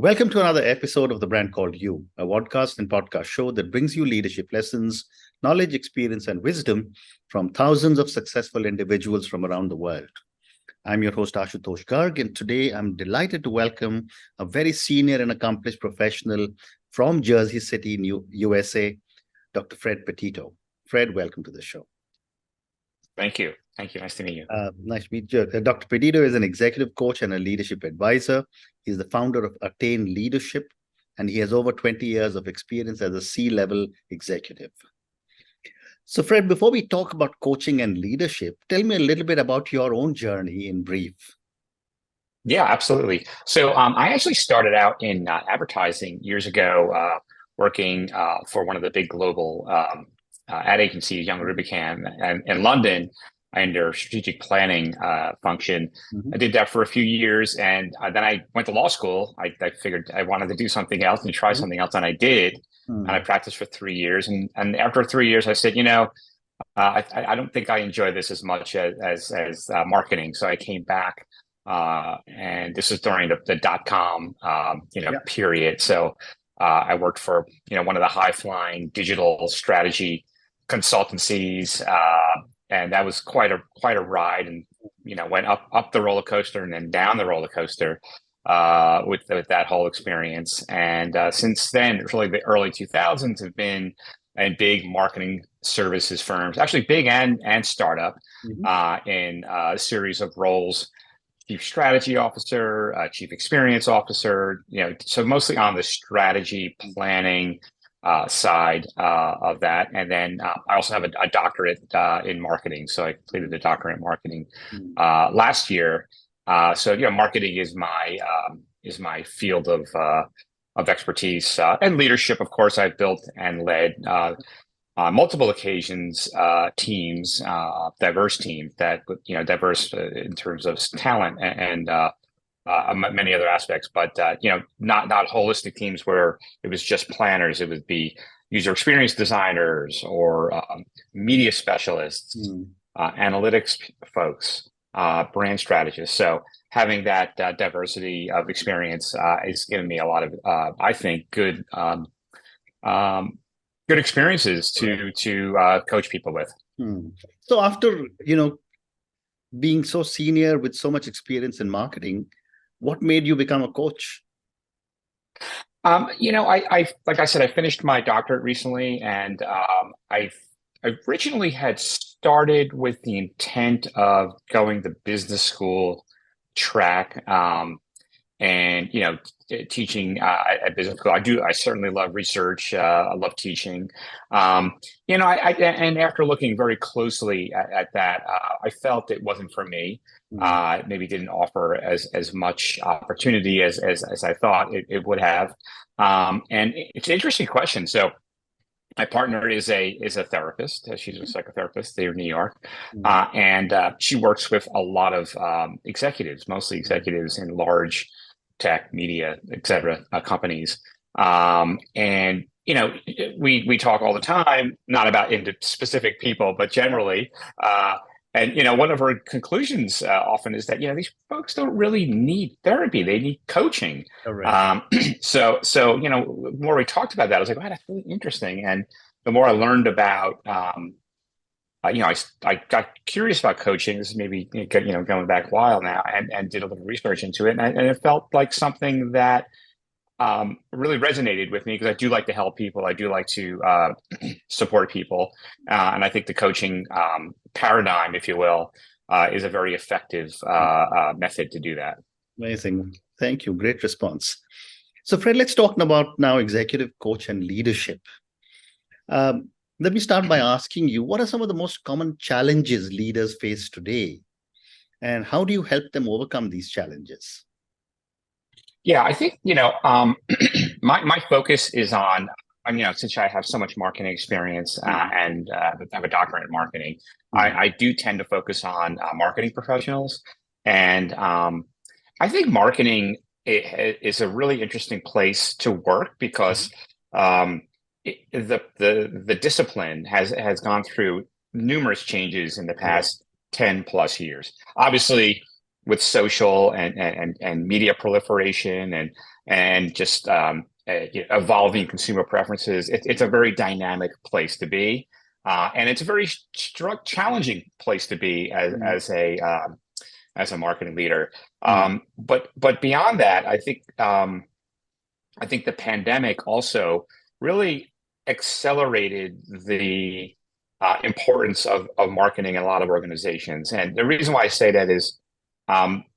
Welcome to another episode of The Brand Called You, a podcast and podcast show that brings you leadership lessons, knowledge, experience, and wisdom from thousands of successful individuals from around the world. I'm your host, Ashutosh Garg, and today I'm delighted to welcome a very senior and accomplished professional from Jersey City, USA, Dr. Fred Petito. Fred, welcome to the show. Thank you. Thank you. Nice to meet you. Nice to meet you. Dr. Petito is an executive coach and a leadership advisor. He's the founder of Attain Leadership, and he has over 20 years of experience as a C-level executive. So, Fred, before we talk about coaching and leadership, tell me a little bit about your own journey in brief. Yeah, absolutely. So I actually started out in advertising years ago, working for one of the big global ad agencies, Young Rubicam, and in London, under strategic planning function. I did that for a few years, and then I went to law school. I figured I wanted to do something else and try something else, and I did. And I practiced for 3 years, and after 3 years, I said, I don't think I enjoy this as much as marketing. So I came back, and this was during the .com period. So I worked for one of the high flying digital strategy consultancies. And that was quite a ride, and went up the roller coaster and then down the roller coaster with that whole experience. And since then, really the early 2000s have been in big marketing services firms, actually big and startup, in a series of roles: chief strategy officer, chief experience officer. So mostly on the strategy planning side of that. And then I also have a doctorate in marketing. So I completed a doctorate in marketing last year. So marketing is my field of expertise, and leadership. Of course, I've built and led on multiple occasions teams, diverse teams that diverse in terms of talent and many other aspects, but not holistic teams where it was just planners. It would be user experience designers or media specialists, analytics folks, brand strategists. So having that diversity of experience has given me a lot of, I think, good experiences to coach people with. So after being so senior with so much experience in marketing, what made you become a coach? I like I said, I finished my doctorate recently, and I originally had started with the intent of going the business school track, and teaching at business school. I certainly love research. I love teaching. And after looking very closely at that, I felt it wasn't for me. Maybe didn't offer as much opportunity as I thought it would have. And it's an interesting question. So my partner is a therapist. She's a psychotherapist there in New York, and she works with a lot of executives, mostly executives in large tech, media, et cetera, companies. And we talk all the time, not about into specific people, but generally. And one of her conclusions often is that these folks don't really need therapy; they need coaching. So the more we talked about that, I was like, wow, that's really interesting. And the more I learned about, I got curious about coaching. This is maybe going back a while now, and did a little research into it, and it felt like something that really resonated with me, because I do like to help people. I do like to support people, and I think the coaching paradigm, if you will, is a very effective method to do that. Amazing. Thank you. Great response. So, Fred, let's talk about now executive coach and leadership. Let me start by asking you, what are some of the most common challenges leaders face today, and how do you help them overcome these challenges? Yeah, I think, my focus is on, since I have so much marketing experience and have a doctorate in marketing, I do tend to focus on marketing professionals. And I think marketing is a really interesting place to work, because the discipline has gone through numerous changes in the past 10 plus years. Obviously, with social and media proliferation and and just evolving consumer preferences. It's a very dynamic place to be, and it's a very challenging place to be as a marketing leader. But beyond that, I think the pandemic also really accelerated the importance of marketing in a lot of organizations. And the reason why I say that is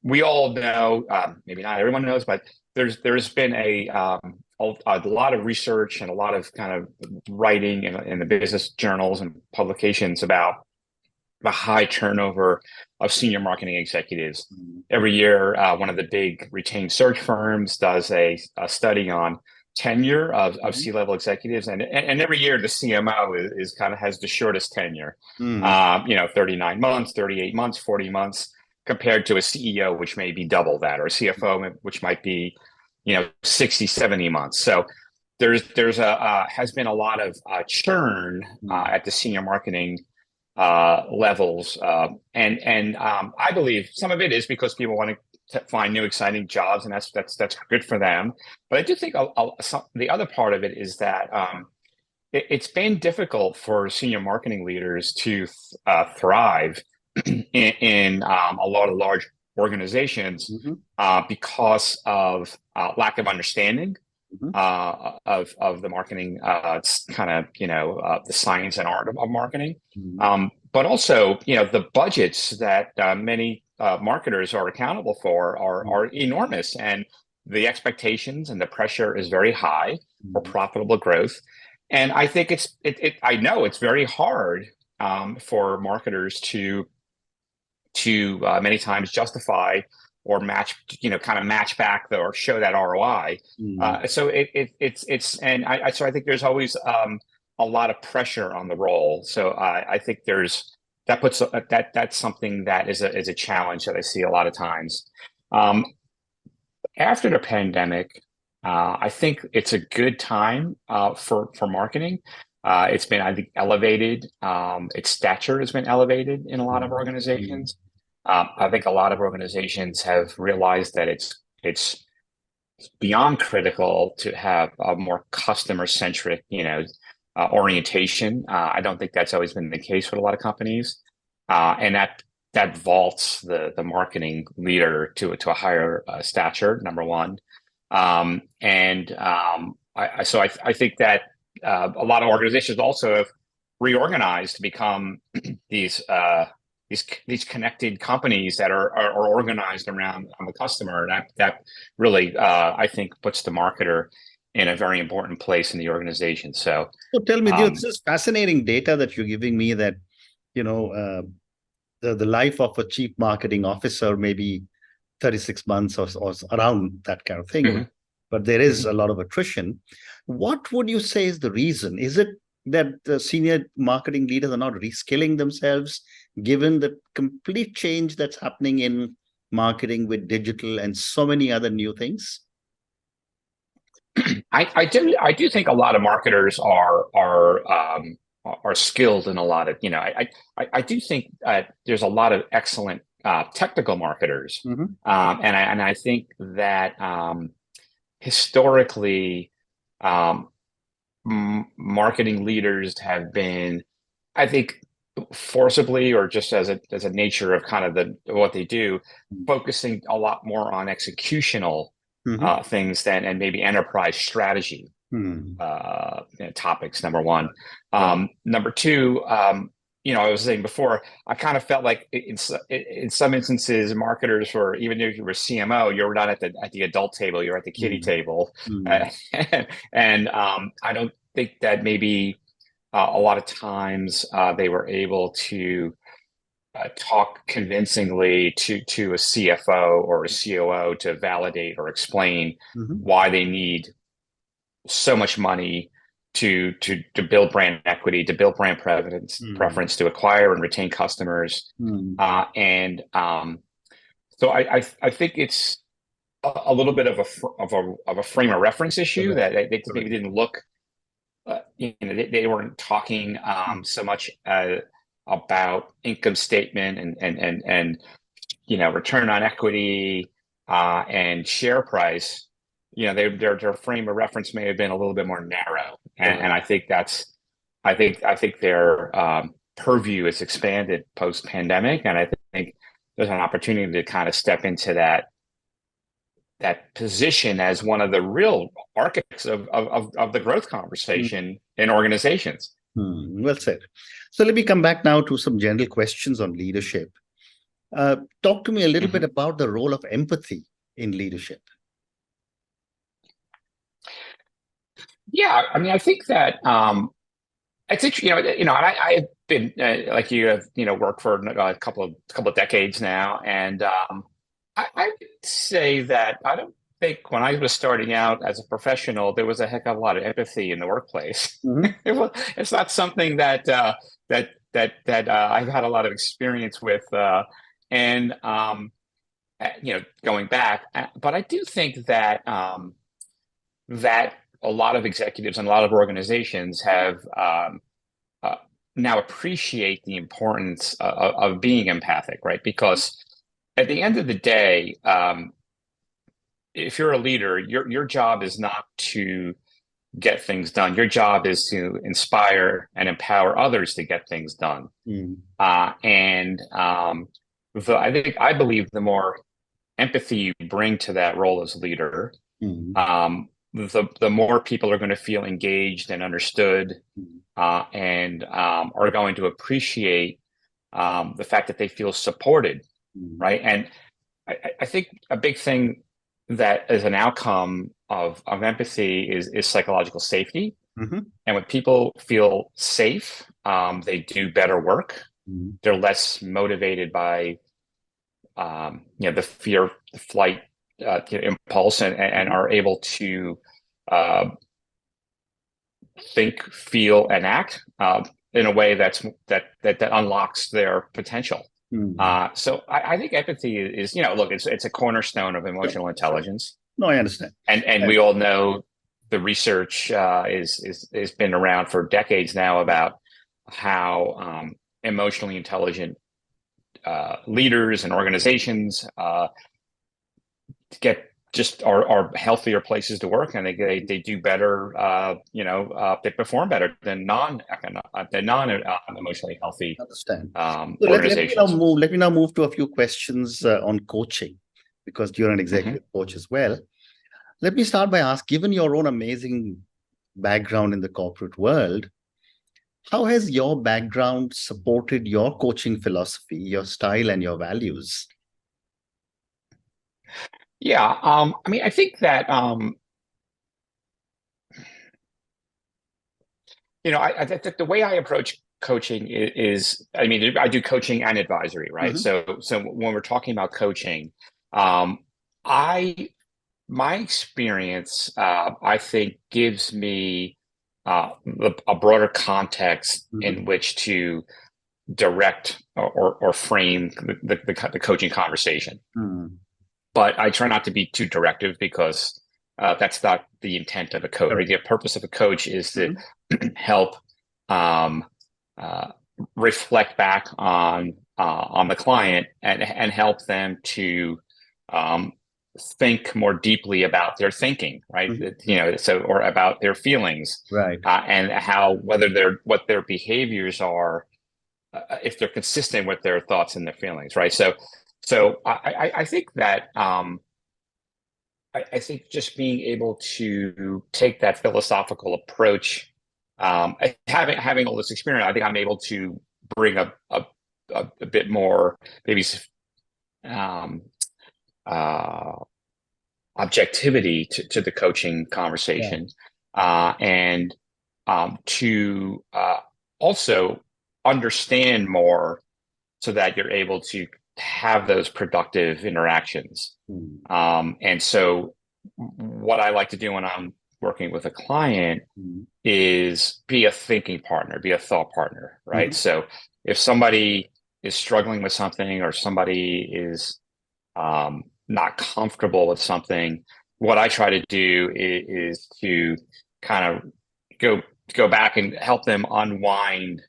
we all know, maybe not everyone knows, but there's been a lot of research and a lot of kind of writing in the business journals and publications about the high turnover of senior marketing executives. Every year, one of the big retained search firms does a study on tenure of C-level executives, and every year the CMO is kind of has the shortest tenure. 39 months, 38 months, 40 months, compared to a CEO, which may be double that, or a CFO, which might be 60, 70 months. So there's has been a lot of churn at the senior marketing levels, and I believe some of it is because people want to find new exciting jobs, and that's good for them. But I do think the other part of it is that it's been difficult for senior marketing leaders to thrive in a lot of large organizations because of lack of understanding of the marketing, kind of the science and art of marketing, but also the budgets that many marketers are accountable for are enormous, and the expectations and the pressure is very high for profitable growth. And I think I know it's very hard for marketers to many times justify or match, kind of match back or show that ROI. So I think there's always a lot of pressure on the role. So I think that's something that is a challenge that I see a lot of times. After the pandemic, I think it's a good time for marketing. It's been, I think, elevated. Its stature has been elevated in a lot of organizations. I think a lot of organizations have realized that it's beyond critical to have a more customer-centric, orientation. I don't think that's always been the case with a lot of companies, and that vaults the marketing leader to a higher stature. Number one, I think that a lot of organizations also have reorganized to become these connected companies that are organized around the customer. That really, I think, puts the marketer in a very important place in the organization. So tell me, this is fascinating data that you're giving me, that the life of a chief marketing officer may be 36 months or around that kind of thing, but there is a lot of attrition. What would you say is the reason? Is it that the senior marketing leaders are not reskilling themselves, given the complete change that's happening in marketing with digital and so many other new things? I do think a lot of marketers are skilled in a lot of, I do think there's a lot of excellent technical marketers, and I think that historically, marketing leaders have been, I think, forcibly or just as a nature of kind of what they do, focusing a lot more on executional things and maybe enterprise strategy topics. Number one. Number two, I was saying before, I kind of felt like in some instances, marketers were, even if you were CMO, you were not at the adult table, you're at the kiddie table. And I don't think that maybe a lot of times they were able to talk convincingly to a CFO or a COO to validate or explain why they need so much money to build brand equity, to build brand preference, to acquire and retain customers. So I think it's a little bit of a frame of reference issue that they maybe didn't look. They weren't talking so much about income statement and return on equity and share price their frame of reference may have been a little bit more narrow, and I think I think their purview is expanded post pandemic, and I think there's an opportunity to kind of step into that position as one of the real architects of the growth conversation in organizations. Well said. So let me come back now to some general questions on leadership. Talk to me a little bit about the role of empathy in leadership. Yeah, I mean, I think that it's interesting. I've been like you have worked for a couple of decades now, and I would say that I don't think when I was starting out as a professional there was a heck of a lot of empathy in the workplace. It's not something that I've had a lot of experience with, and going back. But I do think that that a lot of executives and a lot of organizations have now appreciate the importance of being empathic, right? Because at the end of the day, if you're a leader, your job is not to get things done. Your job is to inspire and empower others to get things done. I believe the more empathy you bring to that role as leader, the more people are going to feel engaged and understood, and are going to appreciate the fact that they feel supported, right? And I think a big thing that is an outcome of empathy is psychological safety. And when people feel safe, they do better work. They're less motivated by the fear, the flight impulse, and are able to think, feel, and act in a way that unlocks their potential. So I think empathy is, look, it's a cornerstone of emotional intelligence. No, I understand. And we all know the research is been around for decades now about how emotionally intelligent leaders and organizations are healthier places to work, and they do better. They perform better than non emotionally healthy organizations. Let me now move to a few questions on coaching, because you're an executive coach as well. Let me start by asking, given your own amazing background in the corporate world, how has your background supported your coaching philosophy, your style, and your values? Yeah, I mean, I think that I think the way I approach coaching is, I mean, I do coaching and advisory, right? So when we're talking about coaching, my experience, I think, gives me a broader context in which to direct or frame the coaching conversation. But I try not to be too directive, because that's not the intent of a coach. Right? The purpose of a coach is to help reflect back on the client and help them to think more deeply about their thinking, right? Or about their feelings, right? And what their behaviors are, if they're consistent with their thoughts and their feelings, right? So I think that I think just being able to take that philosophical approach, having all this experience, I think I'm able to bring a bit more, maybe objectivity to the coaching conversation, and to also understand more, so that you're able to have those productive interactions. And so what I like to do when I'm working with a client is be a thinking partner, be a thought partner, right? So if somebody is struggling with something, or somebody is not comfortable with something, what I try to do is to kind of go back and help them unwind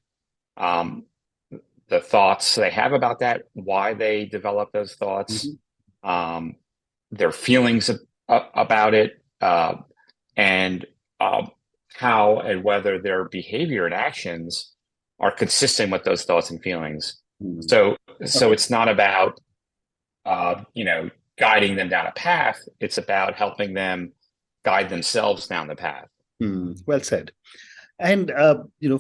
the thoughts they have about that, why they develop those thoughts, their feelings about it, and how and whether their behavior and actions are consistent with those thoughts and feelings. So it's not about guiding them down a path. It's about helping them guide themselves down the path. Well said. And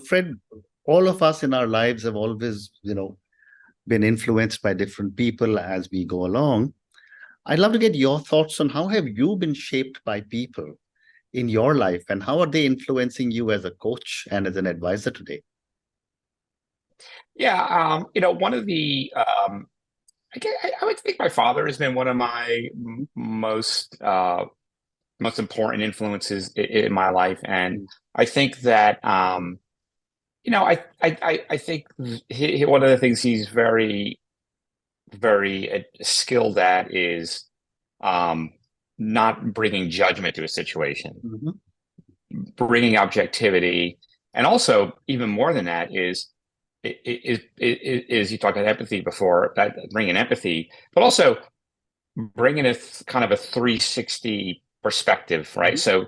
Fred, all of us in our lives have always been influenced by different people as we go along. I'd love to get your thoughts on how have you been shaped by people in your life, and how are they influencing you as a coach and as an advisor today? Yeah, one of the I would think my father has been one of my most important influences in my life, and I think that I think one of the things he's very skilled at is not bringing judgment to a situation, bringing objectivity, and also even more than that is you talked about empathy before, that bringing empathy, but also bringing a kind of a 360 perspective, right? So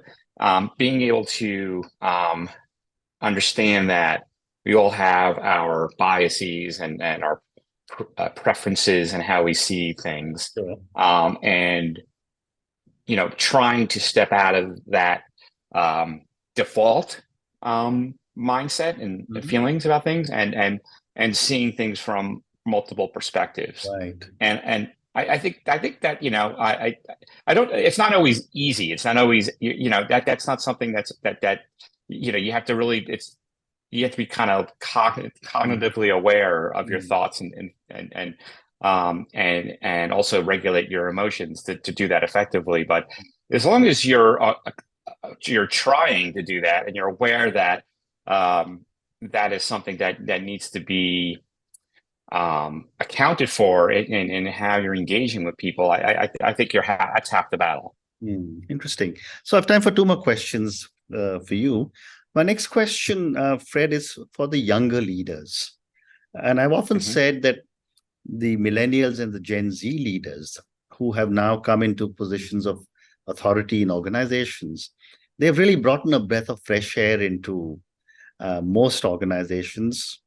being able to understand that we all have our biases and our preferences and how we see things, and trying to step out of that default mindset and feelings about things, and seeing things from multiple perspectives. Right. And I think that I don't. It's not always easy. It's not always that's not something that you have to really. You have to be kind of cognitively aware of your thoughts and also regulate your emotions to do that effectively. But as long as you're trying to do that and you're aware that that is something that needs to be accounted for in how you're engaging with people, I think that's half the battle. Interesting. So I have time for two more questions for you. My next question, Fred, is for the younger leaders. And I've often said that the millennials and the Gen Z leaders who have now come into positions of authority in organizations, they've really brought in a breath of fresh air into most organizations.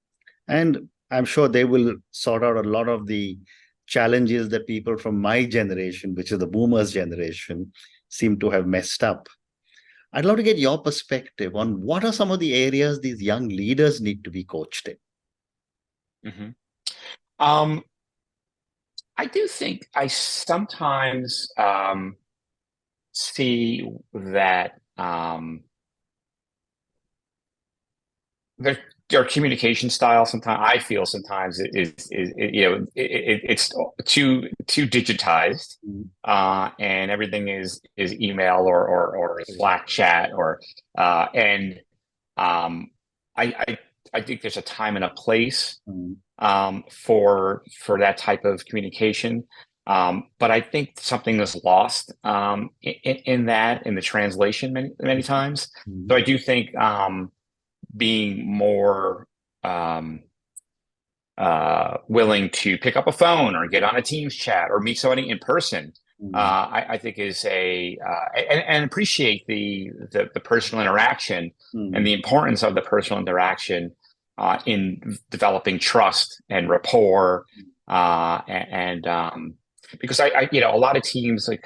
And I'm sure they will sort out a lot of the challenges that people from my generation, which is the boomers generation, seem to have messed up. I'd love to get your perspective on what are some of the areas these young leaders need to be coached in. I do think I sometimes see that their communication style sometimes I feel sometimes it's too digitized, and everything is email or Slack chat and I think there's a time and a place for that type of communication. But I think something is lost in the translation many times. So I do think being more willing to pick up a phone or get on a Teams chat or meet somebody in person, I think is and appreciate the personal interaction and the importance of the personal interaction in developing trust and rapport, and because I a lot of teams I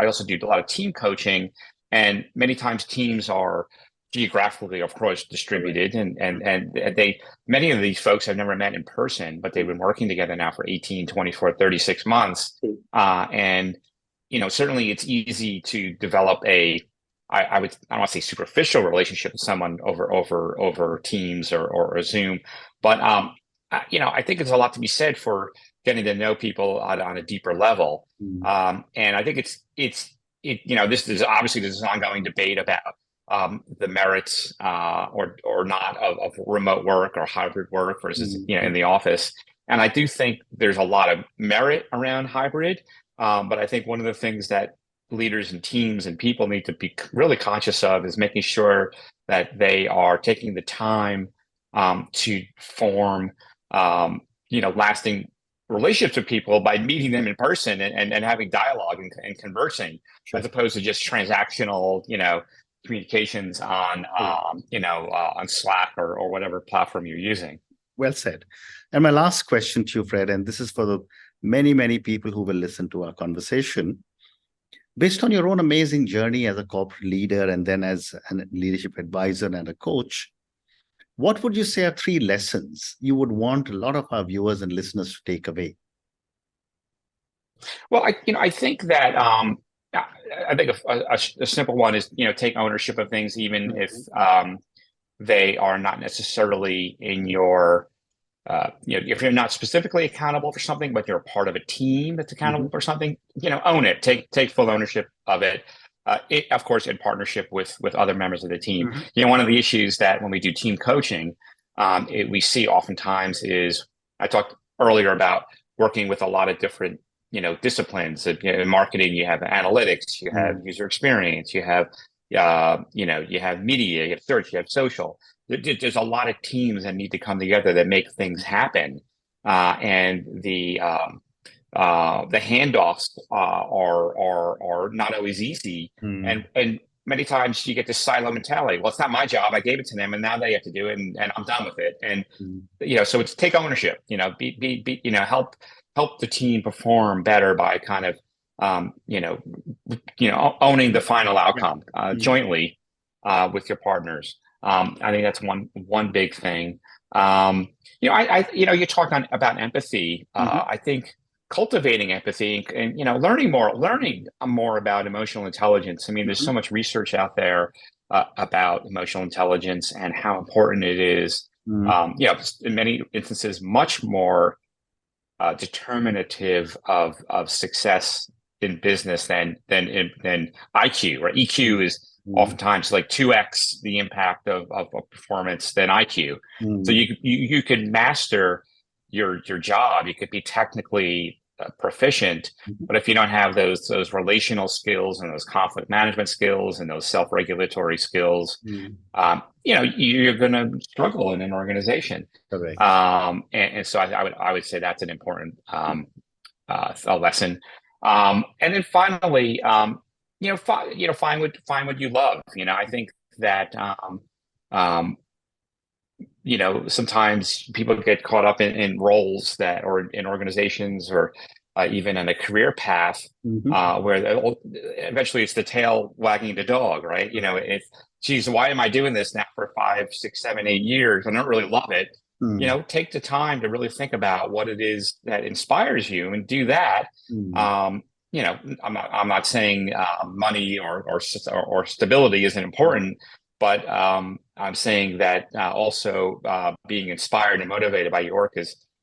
also do a lot of team coaching, and many times teams are geographically, of course, distributed, and many of these folks I've never met in person, but they've been working together now for 18, 24, 36 months. And certainly it's easy to develop I don't want to say superficial relationship with someone over Teams or Zoom, but I think there's a lot to be said for getting to know people on a deeper level. And I think this is obviously there's an ongoing debate about the merits or not of remote work or hybrid work versus in the office. And I do think there's a lot of merit around hybrid, but I think one of the things that leaders and teams and people need to be really conscious of is making sure that they are taking the time to form lasting relationships with people by meeting them in person and having dialogue and conversing, Sure. as opposed to just transactional, communications on, on Slack or whatever platform you're using. Well said. And my last question to you, Fred, and this is for the many, many people who will listen to our conversation. Based on your own amazing journey as a corporate leader and then as a leadership advisor and a coach, what would you say are 3 lessons you would want a lot of our viewers and listeners to take away? Well, I think that I think a simple one is, take ownership of things, even if they are not necessarily in your, if you're not specifically accountable for something, but you're a part of a team that's accountable for something, own it, take full ownership of it. Of course, in partnership with other members of the team. One of the issues that when we do team coaching, we see oftentimes is, I talked earlier about working with a lot of different, disciplines. In marketing, you have analytics, you have user experience, you have, you have media, you have search, you have social. There's a lot of teams that need to come together that make things happen, and the handoffs are not always easy, and many times you get this silo mentality. Well, it's not my job. I gave it to them, and now they have to do it, and I'm done with it. And so it's take ownership. Be help the team perform better by kind of owning the final outcome jointly with your partners. I think that's one big thing. You talk about empathy. I think cultivating empathy and learning more about emotional intelligence. I mean, there's so much research out there about emotional intelligence and how important it is. In many instances, much more determinative of success in business than IQ. Right? EQ is oftentimes like 2x the impact of performance than IQ. So you could master your job, you could be technically proficient, but if you don't have those relational skills and those conflict management skills and those self-regulatory skills, you're going to struggle in an organization. Correct. And so I would say that's an important a lesson. And then finally, find what you love. I think that sometimes people get caught up in roles or in organizations or even in a career path where eventually it's the tail wagging the dog, right? Geez, why am I doing this now for 5, 6, 7, 8 years? I don't really love it. Take the time to really think about what it is that inspires you and do that. I'm not saying money or stability isn't important, but I'm saying that also being inspired and motivated by your work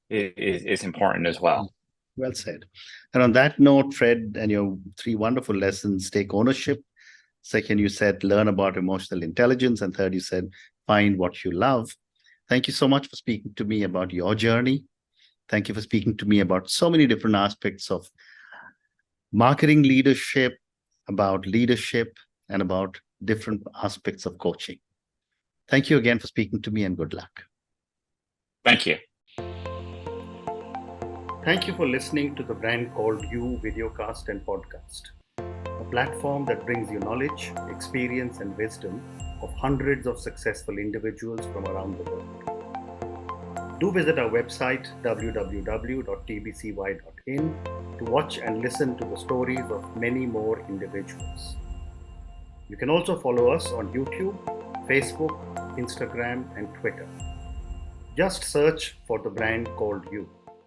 is important as well. Well said. And on that note, Fred, and your 3 wonderful lessons: take ownership. Second, you said learn about emotional intelligence. And third, you said find what you love. Thank you so much for speaking to me about your journey. Thank you for speaking to me about so many different aspects of marketing leadership, about leadership, and about different aspects of coaching. Thank you again for speaking to me, and good luck. Thank you. Thank you for listening to the Brand Called You videocast and podcast, a platform that brings you knowledge, experience, and wisdom of hundreds of successful individuals from around the world. Do visit our website, www.tbcy.in, to watch and listen to the stories of many more individuals. You can also follow us on YouTube, Facebook, Instagram, and Twitter. Just search for the Brand Called You.